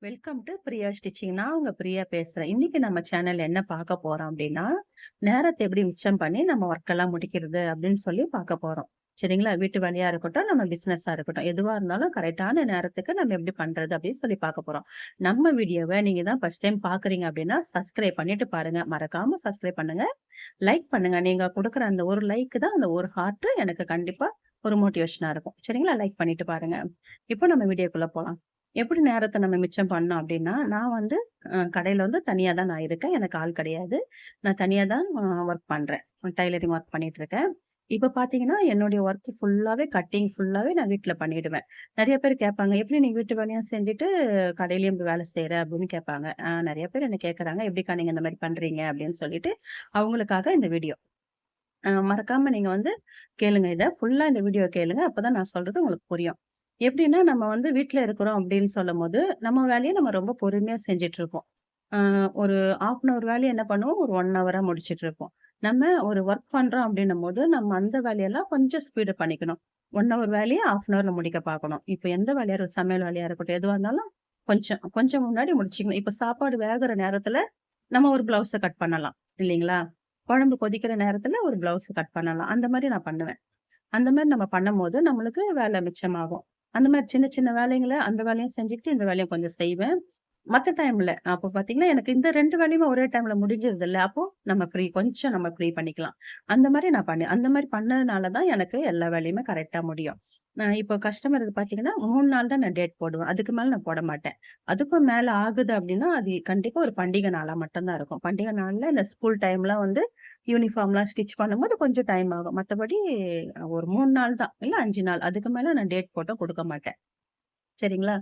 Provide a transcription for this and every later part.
Welcome to Priya stitching. நான் உங்க பிரியா பேசுறேன். இன்னைக்கு நம்ம சேனல் என்ன பார்க்க போறோம் அப்படின்னா, நேரத்தை எப்படி மிச்சம் பண்ணி நம்ம ஒர்க் எல்லாம் முடிக்கிறது அப்படின்னு சொல்லி பார்க்க போறோம். சரிங்களா? வீட்டு வேலையா இருக்கட்டும், நம்ம பிசினஸா இருக்கட்டும், எதுவா இருந்தாலும் கரெக்டான நேரத்துக்கு நம்ம எப்படி பண்றது அப்படின்னு சொல்லி பார்க்க போறோம். நம்ம வீடியோவை நீங்க தான் ஃபர்ஸ்ட் டைம் பார்க்குறீங்க அப்படின்னா, சப்ஸ்கிரைப் பண்ணிட்டு பாருங்க. மறக்காம சப்ஸ்கிரைப் பண்ணுங்க. லைக் பண்ணுங்க. நீங்க குடுக்குற அந்த ஒரு லைக் தான் அந்த ஒரு ஹார்ட் எனக்கு கண்டிப்பா ஒரு மோட்டிவேஷனா இருக்கும். சரிங்களா? லைக் பண்ணிட்டு பாருங்க. இப்போ நம்ம வீடியோக்குள்ள போலாம். எப்படி நேரத்த நம்ம மிச்சம் பண்ணோம் அப்டின்னா, நான் வந்து கடையில வந்து தனியா தான் நான் இருக்கேன். எனக்கு ஆள் கிடையாது. நான் தனியா தான் ஒர்க் பண்றேன். டைலரிங் ஒர்க் பண்ணிட்டு இருக்கேன். இப்ப பார்த்தீங்கன்னா, என்னுடைய ஒர்க் ஃபுல்லாவே கட்டிங் ஃபுல்லாவே நான் வீட்ல பண்ணிடுவேன். நெறைய பேர் கேட்பாங்க, "எப்படி நீ வீட்டு வேலையும் செஞ்சுட்டு, கடையிலயும் போய் வேலை செய்ற?" அப்படின்னு கேட்பாங்க. நெறைய பேர் என்ன கேட்கறாங்க, "எப்படிக்கா நீங்க இந்த மாரி பண்றீங்க?" அப்படின்னு சொல்லிட்டு, அவங்களுக்காக இந்த வீடியோ. மறக்காம நீங்க வந்து கேளுங்க இத. ஃபுல்லா இந்த வீடியோ கேளுங்க. அப்பதான் நான் சொல்றது உங்களுக்கு புரியும். எப்படின்னா, நம்ம வந்து வீட்ல இருக்கிறோம் அப்படின்னு சொல்லும்போது, நம்ம வேலைய நம்ம ரொம்ப பொறுமையா செஞ்சுட்டுருப்போம். அ ஒரு 1/2 அன் ஹவர் வேலைய என்ன பண்ணுவோம், ஒரு 1 ஹவரா முடிச்சுட்டுருப்போம். நம்ம ஒரு ஒர்க் பண்றோம் அப்படின்னும்போது, நம்ம அந்த வேலையெல்லாம் கொஞ்சம் ஸ்பீடு பண்ணிக்கணும். 1 ஹவர் வேலைய 1/2 அன் ஹவர்ல முடிக்க பார்க்கணும். இப்ப எந்த வேலையா சமையல் வேலையா இருக்கட்டும், எதுவா இருந்தாலும் கொஞ்சம் கொஞ்சம் முன்னாடி முடிச்சுக்கணும். இப்ப சாப்பாடு வேகுற நேரத்துல நம்ம ஒரு ப்ளவுஸ கட் பண்ணலாம். இல்லீங்களா? குழம்பு கொதிக்கிற நேரத்துல ஒரு ப்ளவுஸ் கட் பண்ணலாம். அந்த மாரி நான் பண்ணுவேன். அந்த மாரி நம்ம பண்ணும்போது, நம்மளுக்கு வேலை மிச்சமாகும். அந்த மாரி சின்ன சின்ன வேலைங்கள அந்த வேலையும் செஞ்சுக்கிட்டு, இந்த வேலையும் கொஞ்சம் செய்வேன். மத்த டைம்ல அப்போ பார்த்தீங்கன்னா, எனக்கு இந்த 2 வேலையுமே ஒரே டைம்ல முடிஞ்சிருதுல்ல. அப்போ நம்ம கொஞ்சம் நம்ம ஃப்ரீ பண்ணிக்கலாம். அந்த மாரி நான் பண்ணேன். அந்த மாரி பண்ணதுனால தான் எனக்கு எல்லா வேலையுமே கரெக்ட்டா முடியும். இப்போ கஸ்டமருக்கு பார்த்தீங்கன்னா, 3 நாள் தான் நான் டேட் போடுவேன். அதுக்கு மேல நான் போட மாட்டேன். அதுக்கும் மேல ஆகுது அப்டின்னா, அது கண்டிப்பா ஒரு பண்டிகை நாளா மட்டும் தான் இருக்கும். பண்டிகை நாள்ல இந்த ஸ்கூல் டைம்லாம் வந்து யூனிஃபார்ம்லாம் ஸ்டிச் பண்ணும்போது கொஞ்சம் டைம் ஆகும். மத்தபடி ஒரு 3 நாள் தான். இல்ல 5 நாள். அதுக்கு மேல நான் டேட் போட்டும் குடுக்க மாட்டேன். சரிங்களா?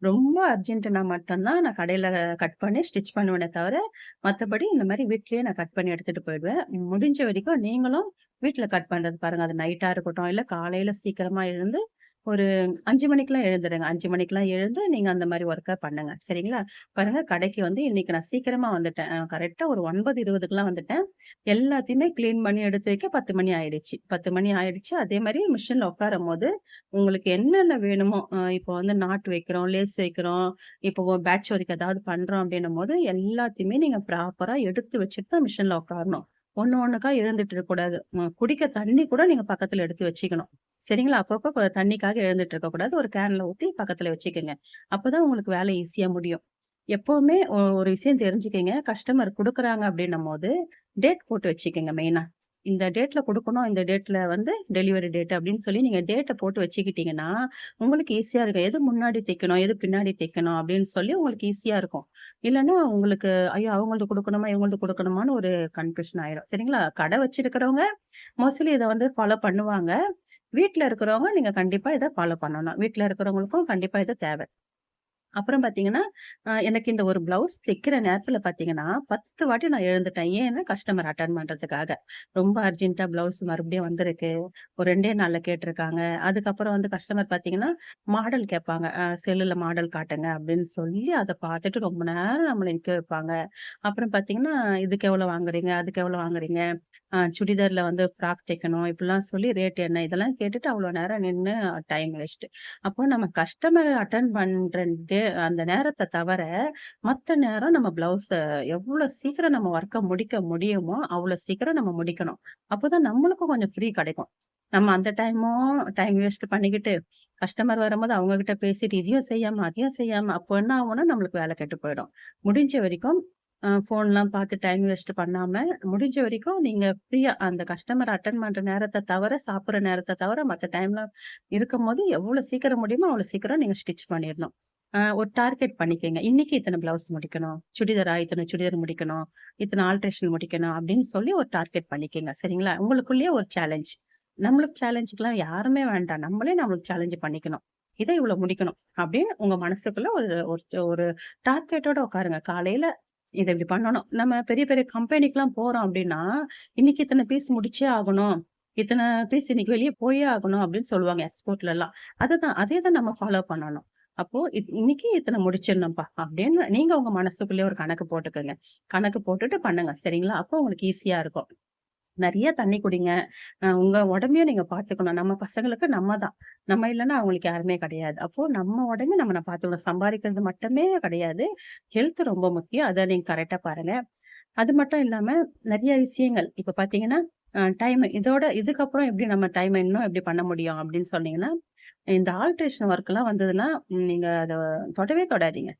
ரொம்ப அர்ஜென்ட்னா மட்டும் தான் நான் கடையில கட் பண்ணி ஸ்டிச் பண்ணுவேனே தவிர, மத்தபடி இந்த மாரி வீட்லயே நான் கட் பண்ணி எடுத்துட்டு போயிடுவேன். முடிஞ்ச வரைக்கும் நீங்களும் வீட்ல கட் பண்றது பாருங்க. அது நைட்டா இருக்கட்டும், இல்ல காலையில சீக்கிரமா எழுந்து ஒரு 5 மணிக்கெல்லாம் எழுந்துருங்க. 5 மணிக்கெல்லாம் எழுந்து நீங்க அந்த மாரி ஒர்க்க பண்ணுங்க. சரிங்களா? பாருங்க கடைக்கு வந்து இன்னைக்கு நான் சீக்கிரமா வந்துட்டேன். கரெக்ட்டா ஒரு 9:20க்குலாம் வந்துட்டேன். எல்லாத்தையுமே கிளீன் பண்ணி எடுத்து வைக்க 10 மணி ஆயிடுச்சு. 10 மணி ஆயிடுச்சு. அதே மாரி மிஷின்ல உட்காரும்போது, உங்களுக்கு என்னென்ன வேணுமோ, இப்போ வந்து நாட் வைக்கிறோம், லேஸ் வைக்கிறோம், இப்போ பேட்ச் ஒர்க் ஏதாவது பண்றோம் அப்டின்னும்போது, எல்லாத்தையுமே நீங்க ப்ராப்பரா எடுத்து வச்சுட்டு தான் மிஷின்ல உட்காரணும். ஒண்ணு ஒண்ணுக்கா எழுந்துட்டு இருக்கக்கூடாது. குடிக்க தண்ணி கூட நீங்க பக்கத்துல எடுத்து வச்சுக்கணும். சரிங்களா? அப்பப்ப தண்ணிக்காக எழுந்துட்டு இருக்கக்கூடாது. ஒரு கேன்ல ஊத்தி பக்கத்துல வச்சுக்கங்க. அப்பதான் உங்களுக்கு வேலை ஈஸியா முடியும். எப்பவுமே ஒரு விஷயம் தெரிஞ்சுக்கங்க. கஸ்டமர் குடுக்குறாங்க அப்டின்னும்போது, டேட் போட்டு வச்சுக்கங்க மெயினா. இந்த டேட்ல குடுக்கணும். இந்த டேட்ல வந்து டெலிவரி டேட் அப்டின்னு சொல்லி நீங்க டேட்ட போட்டு வச்சுக்கிட்டீங்கன்னா, உங்களுக்கு ஈஸியா இருக்கும். எது முன்னாடி தைக்கணும், எது பின்னாடி தைக்கணும் அப்டின்னு சொல்லி உங்களுக்கு ஈஸியா இருக்கும். இல்லன்னா உங்களுக்கு ஐயோ! அவங்கள்து குடுக்கணுமா, இவங்கள்து குடுக்கணுமான்னு ஒரு கன்ஃப்யூஷன் ஆயிரும். சரிங்களா? கடை வச்சிருக்கிறவங்க மோஸ்ட்லி இத வந்து ஃபாலோ பண்ணுவாங்க. வீட்ல இருக்கிறவங்க நீங்க கண்டிப்பா இத ஃபாலோ பண்ணணும். வீட்ல இருக்கிறவங்களுக்கும் கண்டிப்பா இது தேவ. அப்புறம் பார்த்தீங்கன்னா, எனக்கு இந்த ஒரு ப்ளவுஸ் தைக்கிற நேரத்தில பார்த்தீங்கன்னா, 10 வாட்டி நான் எழுந்துட்டேன். ஏன்னா, கஸ்டமர் அட்டெண்ட் பண்றதுக்காக. ரொம்ப அர்ஜென்ட்டா ப்ளவுஸ் மறுபடியும் வந்திருக்கு. ஒரு 2டே நாள்ல கேட்டுருக்காங்க. அதுக்கப்புறம் வந்து கஸ்டமர் பார்த்தீங்கன்னா, மாடல் கேட்பாங்க. செல்லுல மாடல் காட்டுங்க அப்படின்னு சொல்லி, அத பார்த்துட்டு ரொம்ப நேரம் நம்மள நிக்க வைப்பாங்க. அப்புறம் பார்த்தீங்கன்னா, இதுக்கு எவ்வளோ வாங்குறீங்க? அதுக்கு எவ்வளோ வாங்குறீங்க? சுடிதார்ல வந்து ஃப்ராக் தைக்கணும். இப்படிலாம் சொல்லி ரேட் என்ன? இதெல்லாம் கேட்டுட்டு அவ்வளோ நேரம் நின்னு டைம் வேஸ்ட்டு. அப்போ நம்ம கஸ்டமர் அட்டெண்ட் பண்ற அந்த நேரத்த தவர, மத்த நேரம் நம்ம ப்ளவுஸ எவ்வளோ சீக்கிரம் நம்ம ஒர்க்க முடிக்க முடியுமோ, அவ்வளோ சீக்கிரம் நம்ம முடிக்கணும். அப்பதான் நம்மளுக்கும் கொஞ்சம் ஃப்ரீ கிடைக்கும். நம்ம அந்த டைம் வேஸ்ட் பண்ணிக்கிட்டு, கஸ்டமர் வரும்போது அவங்க கிட்ட பேசிட்டு, இதையும் செய்யாம, அதையும் செய்யாம, அப்போ என்ன ஆகும்னா, நம்மளுக்கு வேலை கெட்டு போயிடும். முடிஞ்ச வரைக்கும் ஃபோன்லாம் பார்த்து டைம் வேஸ்ட் பண்ணாம, முடிஞ்ச வரைக்கும் நீங்க ஃப்ரீயா அந்த கஸ்டமர் அட்டெண்ட் பண்ற நேரத்த தவிர, சாப்பிடுற நேரத்த தவிர, மத்த டைம்ல இருக்கும்போது எவ்வளோ சீக்கிரம் முடியுமோ, அவ்வளோ சீக்கிரம் நீங்க ஸ்டிச் பண்ணிறணும். ஒரு டார்கெட் பண்ணிக்கங்க. இன்னைக்கு இத்தன பிளவுஸ் முடிக்கணும். சுடிதாரா இத்தன சுடிதார் முடிக்கணும். இத்தன ஆல்ட்ரேஷன் முடிக்கணும் அப்படின்னு சொல்லி ஒரு டார்கெட் பண்ணிக்கங்க. சரிங்களா? உங்களுக்குள்ளேயே ஒரு சேலஞ்ச். நம்மளுக்கு சேலஞ்சுக்குலாம் யாருமே வேண்டாம். நம்மளே நம்மளுக்கு சேலஞ்ச் பண்ணிக்கணும். இத இவ்வளோ முடிக்கணும். அப்படின்னு உங்க மனசுக்குள்ள ஒரு ஒரு ஒரு டார்கெட்டோட உட்காருங்க. காலையில இத இப்படி பண்ணணும். நம்ம பெரிய பெரிய கம்பெனிக்குலாம் போறோம் அப்படின்னா, இன்னைக்கு இத்தன பீஸ் முடிச்சே ஆகணும். இத்தன பீஸ் இன்னைக்கு வெளிய போயே ஆகணும் அப்படின்னு சொல்லுவாங்க எக்ஸ்போர்ட்லலாம். அதே தான் நம்ம ஃபாலோ பண்ணணும். அப்போ இன்னைக்கு இத்தன முடிச்சிடணும்ப்பா அப்படின்னு நீங்க உங்க மனசுக்குள்ளயே ஒரு கணக்கு போட்டுக்கங்க. கணக்கு போட்டுட்டு பண்ணுங்க. சரிங்களா? அப்போ உங்களுக்கு ஈஸியா இருக்கும். நெறைய தண்ணி குடிங்க. உங்க உடம்பையும் நீங்க பார்த்துக்கணும். நம்ம பசங்களுக்கு நம்ம தான். நம்ம இல்லன்னா அவங்களுக்கு யாருமே கிடையாது. அப்போ நம்ம உடம்ப நம்ம பார்த்துக்கணும். சம்பாரிக்கிறது மட்டுமே கிடையாது. ஹெல்த் ரொம்ப முக்கியம். அத நீங்க கரெக்ட்டா பாருங்க. அது மட்டும் இல்லாம நெறைய விஷயங்கள் இப்ப பார்த்தீங்கன்னா, டைம் இதோட இதுக்கப்புறம் எப்படி நம்ம டைம இன்னும் எப்படி பண்ண முடியும் அப்படின்னு சொன்னீங்கன்னா, இந்த ஆல்ட்ரேஷன் ஒர்க்லாம் வந்ததுன்னா, நீங்க அத தொடவே தொடாதீங்க.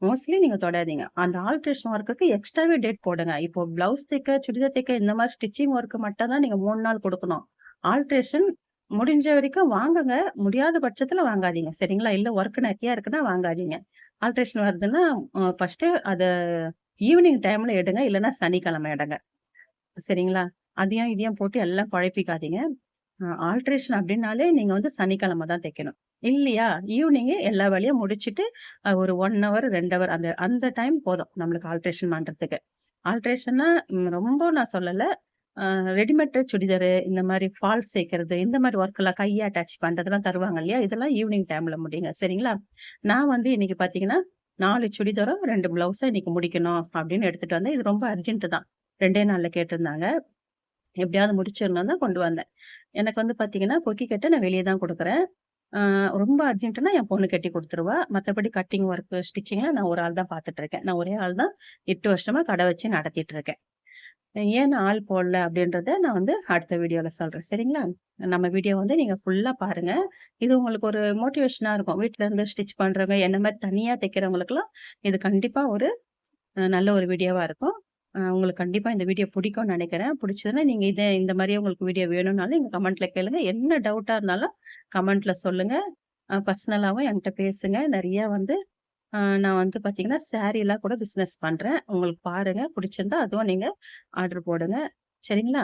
மோஸ்ட்லி நீங்க தொடாதீங்க. அந்த ஆல்ட்ரேஷன் ஒர்க்குக்கு எக்ஸ்ட்ராவே டேட் போடுங்க. இப்போ பிளவுஸ் தைக்க, சுடிதார் தைக்க இந்த மாரி ஸ்டிச்சிங் ஒர்க் மட்டும் தான் நீங்க 3 நாள் குடுக்கணும். ஆல்ட்ரேஷன் முடிஞ்ச வரைக்கும் வாங்குங்க. முடியாத பட்சத்துல வாங்காதீங்க. சரிங்களா? இல்ல ஒர்க் நெறைய இருக்குன்னா வாங்காதீங்க. ஆல்ட்ரேஷன் வருதுன்னா, ஃபர்ஸ்ட்டு அத ஈவினிங் டைம்ல எடுங்க. இல்லன்னா சனிக்கிழமை எடுங்க. சரிங்களா? அதையும் இதையும் போட்டு எல்லாம் குழப்பிக்காதீங்க. ஆல்ட்ரேஷன் அப்டின்னாலே நீங்க வந்து சனிக்கிழமை தான் தைக்கணும். இல்லையா, ஈவினிங்கே எல்லா வேலையும் முடிச்சுட்டு, ஒரு 1 ஹவர், 2 ஹவர் அந்த அந்த டைம் போதும் நம்மளுக்கு ஆல்ட்ரேஷன் பண்றதுக்கு. ஆல்ட்ரேஷன்னா ரொம்ப நான் சொல்லல. அ ரெடிமேட் சுடிதாரு, இந்த மாரி ஃபால்ஸ் சேர்க்கிறது, இந்த மாரி ஒர்க்லாம் கை அட்டாச் பண்றதெல்லாம் தருவாங்க இல்லையா? இதெல்லாம் ஈவினிங் டைம்ல முடியுங்க. சரிங்களா? நான் வந்து இன்னைக்கு பார்த்தீங்கன்னா, 4 சுடிதாரும் 2 ப்ளவுஸும் இன்னைக்கு முடிக்கணும் அப்படின்னு எடுத்துட்டு வந்தேன். இது ரொம்ப அர்ஜென்ட் தான். 2டே நாள்ல கேட்டிருந்தாங்க. எப்படியாவது முடிச்சிரணும்னு தான் கொண்டு வந்தேன். எனக்கு வந்து பார்த்தீங்கன்னா, கொக்கி கட்ட நான் வெளிய தான் குடுக்குறேன். ஆ ரொம்ப அர்ஜென்ட்னா என் பொண்ணு கட்டி குடுத்துருவா. மத்தபடி கட்டிங் ஒர்க்கு, ஸ்டிச்சிங்லாம் நான் ஒரு ஆள் தான் பார்த்துட்டு இருக்கேன். நான் ஒரே ஆள் தான் 8 வருஷமா கடை வச்சு நடத்திட்டு இருக்கேன். ஏன் நான் ஆள் போடல அப்படின்றத நான் வந்து அடுத்த வீடியோல சொல்றேன். சரிங்களா? நம்ம வீடியோ வந்து நீங்க ஃபுல்லா பாருங்க. இது உங்களுக்கு ஒரு மோட்டிவேஷனா இருக்கும். வீட்ல இருந்து ஸ்டிச் பண்றவங்க, என்ன மாரி தனியா தைக்கிறவங்களுக்கெல்லாம் இது கண்டிப்பா ஒரு நல்ல ஒரு வீடியோவா இருக்கும். உங்களுக்கு கண்டிப்பா இந்த வீடியோ பிடிக்கும்னு நெனைக்கிறேன். பிடிச்சதுன்னா நீங்க இந்த மாரியே உங்களுக்கு வீடியோ வேணும்னாலும் எங்க கமெண்ட்ல கேளுங்க. என்ன டவுட்டா இருந்தாலும் கமெண்ட்ல சொல்லுங்க. பர்சனலாவும் என்கிட்ட பேசுங்க. நெறைய வந்து நான் வந்து பார்த்தீங்கன்னா, சாரீலாம் கூட பிசினஸ் பண்றேன். உங்களுக்கு பாருங்க. பிடிச்சிருந்தா அதுவும் நீங்க ஆர்டர் போடுங்க. சரிங்களா?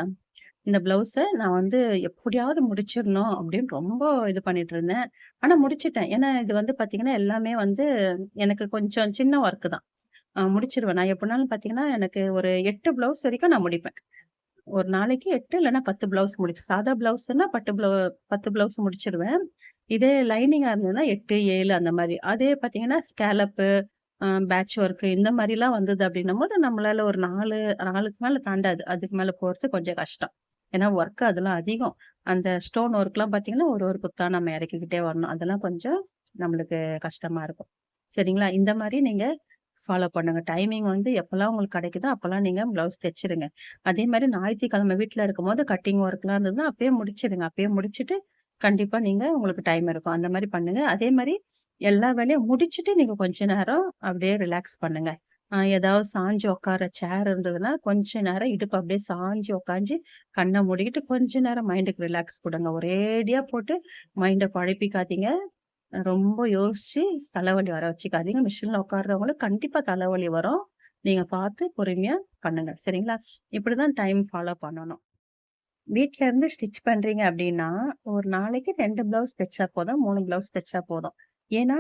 இந்த ப்ளவுஸ நான் வந்து எப்படியாவது முடிச்சிரணும் அப்படின்னு ரொம்ப இது பண்ணிட்டு இருந்தேன். ஆனா முடிச்சுட்டேன். ஏன்னா இது வந்து பார்த்தீங்கன்னா, எல்லாமே வந்து எனக்கு கொஞ்சம் சின்ன ஒர்க் தான். முடிச்சிருவேன். நான் எப்படினாலும் பார்த்தீங்கன்னா, எனக்கு ஒரு 8 ப்ளவுஸ் வரைக்கும் நான் முடிப்பேன். ஒரு நாளைக்கு 8 இல்லன்னா 10 ப்ளவுஸ் சாதா ப்ளவுஸ்ன்னா 10 ப்ளவுஸ் முடிச்சிருவேன். இதே லைனிங்கா இருந்ததுன்னா 8, 7 அந்த மாரி. அதே பார்த்தீங்கன்னா, ஸ்கேலப்பு, பேட்ச் ஒர்க் இந்த மாரிலாம் வந்தது அப்படின்னும்போது, நம்மளால ஒரு 4க்கு மேல தாண்டாது. அதுக்கு மேல போறது கொஞ்சம் கஷ்டம். ஏன்னா ஒர்க் அதெல்லாம் அதிகம். அந்த ஸ்டோன் ஒர்க்லாம் பார்த்தீங்கன்னா, ஒரு குத்தா நம்ம இறக்கிக்கிட்டே வரணும். அதெல்லாம் கொஞ்சம் நம்மளுக்கு கஷ்டமா இருக்கும். சரிங்களா? இந்த மாரி நீங்க ஃபாலோ பண்ணுங்க. டைமிங் வந்து எப்பலாம் உங்களுக்கு கிடைக்குதோ, அப்பலாம் நீங்க ப்ளவுஸ் தச்சுருங்க. அதே மாரி ஞாயித்துக்கிழமை வீட்ல இருக்கும்போது கட்டிங் ஒர்க்லாம் இருந்ததுன்னா, அப்பயே முடிச்சிடுங்க. அப்பயே முடிச்சுட்டு, கண்டிப்பா நீங்க உங்களுக்கு டைம் இருக்கும். அந்த மாரி பண்ணுங்க. அதே மாரி எல்லா வேலையும் முடிச்சுட்டு, நீங்க கொஞ்ச நேரம் அப்படியே ரிலாக்ஸ் பண்ணுங்க. ஏதாவது சாஞ்சு உட்கார சேர் இருந்ததுன்னா, கொஞ்ச நேரம் இடுப்பு அப்படியே சாஞ்சு உட்காந்து, கண்ண மூடிக்கிட்டு கொஞ்ச நேரம் மைண்டுக்கு ரிலாக்ஸ் குடுங்க. ஒரேடியா போட்டு மைண்ட குழப்பிக்காதீங்க. ரொம்ப யோசிச்சு தலைவலி வர வச்சுக்காதீங்க. மிஷின்ல உட்கார்றவங்களுக்கு கண்டிப்பா தலைவலி வரும். நீங்க பார்த்து பொறுமையா பண்ணுங்க. சரிங்களா? இப்படிதான் டைம் ஃபாலோ பண்ணணும். வீட்ல இருந்து ஸ்டிச் பண்றீங்க அப்டின்னா, ஒரு நாளைக்கு 2 ப்ளவுஸ் தச்சா போதும், 3 ப்ளவுஸ் தச்சா போதும். ஏன்னா,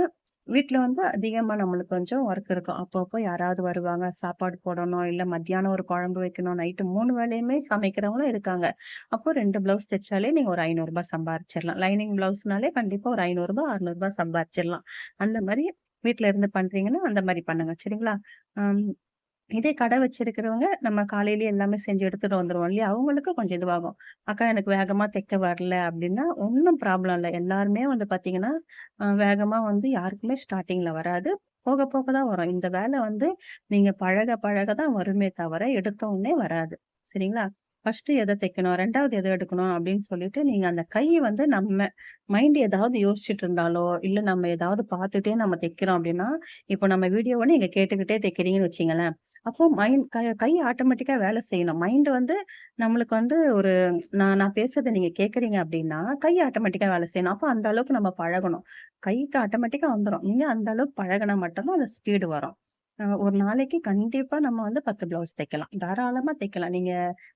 வீட்ல வந்து அதிகமா நம்மளுக்கு கொஞ்சம் ஒர்க் இருக்கும். அப்பப்போ யாராவது வருவாங்க, சாப்பாடு போடணும், இல்ல மத்தியானம் ஒரு குழம்பு வைக்கணும், நைட்டு 3 வேளையுமே சமைக்கிறவங்களும் இருக்காங்க. அப்போ 2 ப்ளவுஸ் தச்சாலே நீங்க ஒரு ரூ. 500 சம்பாரிச்சிரலாம். லைனிங் ப்ளவுஸ்னாலே கண்டிப்பா ஒரு ரூ. 500 ரூ. 600 சம்பாரிச்சிரலாம். அந்த மாரி வீட்ல இருந்து பண்றீங்கன்னா, அந்த மாரி பண்ணுங்க. சரிங்களா? அம் இதே கடை வச்சிருக்கிறவங்க, நம்ம காலையிலேயே எல்லாமே செஞ்சு எடுத்துட்டு வந்துருவோம் இல்லையா? அவங்களுக்கு கொஞ்சம் இதுவாகும். "அக்கா எனக்கு வேகமா தைக்க வரல" அப்படின்னா, ஒண்ணும் ப்ராப்ளம் இல்ல. எல்லாருமே வந்து பார்த்தீங்கன்னா, வேகமா வந்து யாருக்குமே ஸ்டார்ட்டிங்ல வராது. போக போக தான் வரும். இந்த வேலை வந்து நீங்க பழக பழக தான் வருமே தவிர, எடுத்த உடனே வராது. சரிங்களா? ஃபர்ஸ்ட்டு எத தைக்கணும், 2வது எத எடுக்கணும் அப்படின்னு சொல்லிட்டு, நீங்க அந்த கை வந்து நம்ம மைண்ட் ஏதாவது யோசிச்சுட்டு இருந்தாலோ, இல்ல நம்ம ஏதாவது பார்த்துட்டே நம்ம தைக்கிறோம் அப்படின்னா, இப்போ நம்ம வீடியோவ நீங்க கேட்டுக்கிட்டே தைக்கிறீங்கன்னு வச்சுங்களேன், அப்போ மைண்ட் கை ஆட்டோமேட்டிக்கா வேலை செய்யணும். மைண்ட் வந்து நம்மளுக்கு வந்து ஒரு நான் நான் பேசுறத நீங்க கேட்கறீங்க அப்படின்னா, கை ஆட்டோமேட்டிக்கா வேலை செய்யணும். அப்போ அந்த அளவுக்கு நம்ம பழகணும். கைக்கு ஆட்டோமேட்டிக்கா வந்துரும். நீங்க அந்த அளவுக்கு பழகுனா மட்டும் தான் அந்த ஸ்பீடு வரும். ஒரு நாளைக்கு கண்டிப்பா நம்ம வந்து 10 ப்ளவுஸ் தைக்கலாம். தாராளமா தைக்கலாம். நீங்க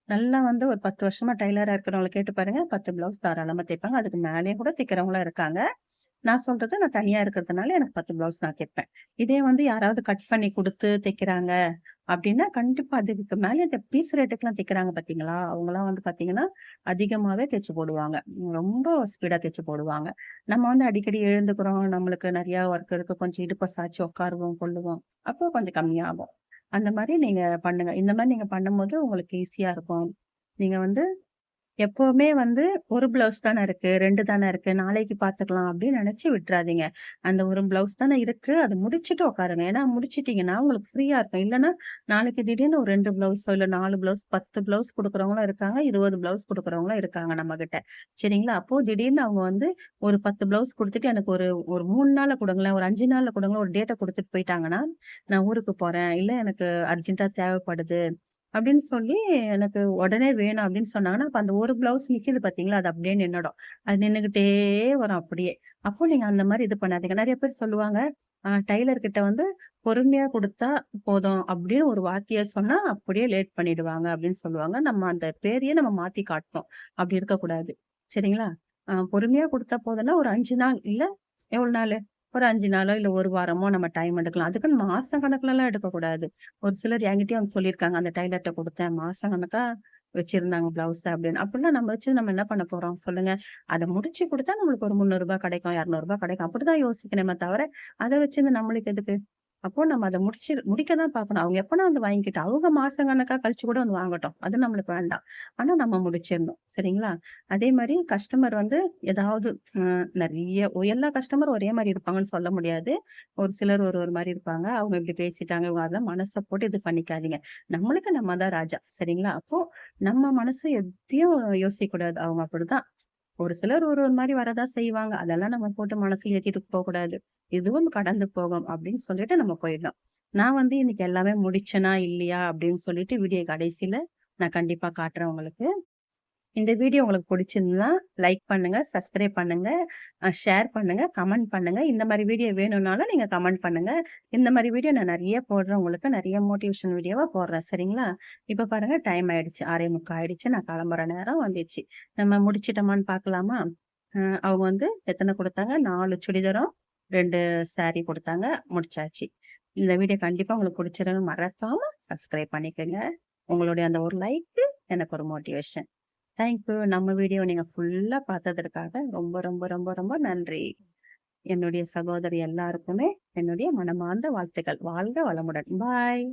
நல்லா வந்து ஒரு 10 வருஷமா டெய்லரா இருக்கிறவங்கள கேட்டு பாருங்க. 10 ப்ளவுஸ் தாராளமா தைப்பாங்க. அதுக்கு மேலயே கூட தைக்கிறவங்களும் இருக்காங்க. நான் சொல்றது நான் தனியா இருக்கிறதுனால எனக்கு 10 ப்ளவுஸ் நான் தைப்பேன். இதே வந்து யாராவது கட் பண்ணி குடுத்து தைக்கிறாங்க அப்டின்னா, கண்டிப்பா அதுக்கு மேல இந்த பீஸ் ரேட்டுக்குலாம் தைக்கிறாங்க பார்த்தீங்களா? அவங்கலாம் வந்து பார்த்தீங்கன்னா, அதிகமாவே தைச்சு போடுவாங்க. ரொம்ப ஸ்பீடா தைச்சு போடுவாங்க. நம்ம வந்து அடிக்கடி எழுந்துக்கிறோம். நம்மளுக்கு நெறையா ஒர்க் இருக்கு. கொஞ்சம் இடுப்ப சாய்ச்சு உட்காருவோம், கொள்ளுவோம். அப்போ கொஞ்சம் கம்மியாகும். அந்த மாரி நீங்க பண்ணுங்க. இந்த மாரி நீங்க பண்ணும்போது உங்களுக்கு ஈஸியா இருக்கும். நீங்க வந்து எப்பவுமே வந்து ஒரு ப்ளவுஸ் தானே இருக்கு, 2 தானே இருக்கு, நாளைக்கு பார்த்துக்கலாம் அப்படின்னு நினைச்சு விட்டுறாதீங்க. அந்த ஒரு ப்ளவுஸ் தானே இருக்கு, அத முடிச்சுட்டு உட்காருங்க. ஏன்னா முடிச்சுட்டீங்கன்னா உங்களுக்கு ஃப்ரீயா இருக்கும். இல்லன்னா நாளைக்கு திடீர்னு ஒரு 2 ப்ளவுஸோ இல்ல 4 ப்ளவுஸ், 10 ப்ளவுஸ் குடுக்குறவங்களும் இருக்காங்க, 20 ப்ளவுஸ் குடுக்குறவங்களும் இருக்காங்க நம்மகிட்ட. சரிங்களா? அப்போ திடீர்னு அவங்க வந்து ஒரு 10 ப்ளவுஸ் குடுத்துட்டு எனக்கு ஒரு ஒரு 3 நாள்ல குடுங்களேன், ஒரு 5 நாள்ல குடுங்களேன், ஒரு டேட்ட குடுத்துட்டு போயிட்டாங்கன்னா, நான் ஊருக்கு போறேன், இல்ல எனக்கு அர்ஜென்ட்டா தேவைப்படுது அப்படின்னு சொல்லி எனக்கு உடனே வேணும் அப்படின்னு சொன்னாங்கன்னா, அப்ப அந்த ஒரு ப்ளவுஸ் நிக்குது பார்த்தீங்களா, அது அப்படியே நின்னுடும். அது நின்னுகிட்டே வரும் அப்படியே. அப்போ நீங்க அந்த மாரி இது பண்ணாதீங்க. நெறைய பேர் சொல்லுவாங்க, டெய்லர் கிட்ட வந்து பொறுமையா குடுத்தா போதும் அப்படின்னு ஒரு வார்த்தைய சொன்னா, அப்படியே லேட் பண்ணிடுவாங்க அப்படின்னு சொல்லுவாங்க. நம்ம அந்த பேரையே நம்ம மாத்தி காட்டணும். அப்படி இருக்கக்கூடாது. சரிங்களா? பொறுமையா குடுத்தா போதும்னா, ஒரு 5 நாள் இல்ல எவ்வளவு நாளு? ஒரு 5 நாளோ, இல்ல 1 வாரமோ நம்ம டைம் எடுக்கலாம். அதுக்குன்னு மாசம் கணக்குலலாம் எடுக்கக்கூடாது. ஒரு சிலர் என்கிட்டயும் வந்து சொல்லியிருக்காங்க. அந்த டெய்லர்ட்ட குடுத்தேன். மாசம் கணக்கா வச்சிருந்தாங்க ப்ளவுஸ அப்படின்னு. அப்படிலாம் நம்ம வச்சு நம்ம என்ன பண்ண போறோம் சொல்லுங்க? அத முடிச்சு குடுத்தா நம்மளுக்கு ஒரு ரூ. 300 கிடைக்கும், ரூ. 200 கிடைக்கும். அப்படிதான் யோசிக்கணுமே தவிர, அத வச்சிருந்து நம்மளுக்கு எதுக்கு? அப்போ நம்ம அத முடிக்க தான் பார்க்கணும். அவங்க எப்பனா வந்து வாங்கிக்கிட்டும். அவங்க மாசம் கணக்கா கழிச்சு கூட வந்து வாங்கட்டும். அது நம்மளுக்கு வேண்டாம். ஆனா நம்ம முடிச்சிரணும். சரிங்களா? அதே மாரி கஸ்டமர் வந்து ஏதாவது நெறைய எல்லா கஸ்டமரும் ஒரே மாரி இருப்பாங்கன்னு சொல்ல முடியாது. ஒரு சிலர் ஒரு மாரி இருப்பாங்க. அவங்க இப்படி பேசிட்டாங்க, இவங்க அதெல்லாம் மனச போட்டு இது பண்ணிக்காதீங்க. நம்மளுக்கு நம்ம தான் ராஜா. சரிங்களா? அப்போ நம்ம மனசு எதையும் யோசிக்கக்கூடாது. அவங்க அப்படிதான். ஒரு சிலர் ஒரு மாரி வரதான் செய்வாங்க. அதெல்லாம் நம்ம போட்டு மனசுல ஏத்திட்டு போக்கூடாது. இதுவும் கடந்து போகும் அப்படின்னு சொல்லிட்டு நம்ம போயிடலாம். நான் வந்து இன்னைக்கு எல்லாமே முடிச்சேனா, இல்லையா அப்படின்னு சொல்லிட்டு வீடியோ கடைசில நான் கண்டிப்பா காட்டுறேன் உங்களுக்கு. இந்த வீடியோ உங்களுக்கு பிடிச்சிருந்தா லைக் பண்ணுங்க, சப்ஸ்கிரைப் பண்ணுங்க, ஷேர் பண்ணுங்க, கமெண்ட் பண்ணுங்க. இந்த மாரி வீடியோ வேணும்னாலும் நீங்க கமெண்ட் பண்ணுங்க. இந்த மாரி வீடியோ நான் நெறைய போடுறேன் உங்களுக்கு. நெறைய மோட்டிவேஷன் வீடியோவா போடுறேன். சரிங்களா? இப்ப பாருங்க டைம் ஆயிடுச்சு. 6:45 ஆயிடுச்சு. நான் கிளம்புற நேரம் வந்துச்சு. நம்ம முடிச்சிட்டோமான்னு பார்க்கலாமா? அ அவங்க வந்து எத்தன குடுத்தாங்க? 4 சுடிதாரும், 2 சாரி குடுத்தாங்க. முடிச்சாச்சு. இந்த வீடியோ கண்டிப்பா உங்களுக்கு பிடிச்சிருந்தா மறக்காம சப்ஸ்கிரைப் பண்ணிக்கங்க. உங்களுடைய அந்த ஒரு லைக் எனக்கு ஒரு மோட்டிவேஷன். Thank you. நம்ம வீடியோ நீங்க ஃபுல்லா பார்த்ததற்காக ரொம்ப, ரொம்ப, ரொம்ப, ரொம்ப நன்றி. என்னுடைய சகோதரி எல்லாருக்குமே என்னுடைய மனமார்ந்த வாழ்த்துக்கள். வாழ்க வளமுடன். பாய்.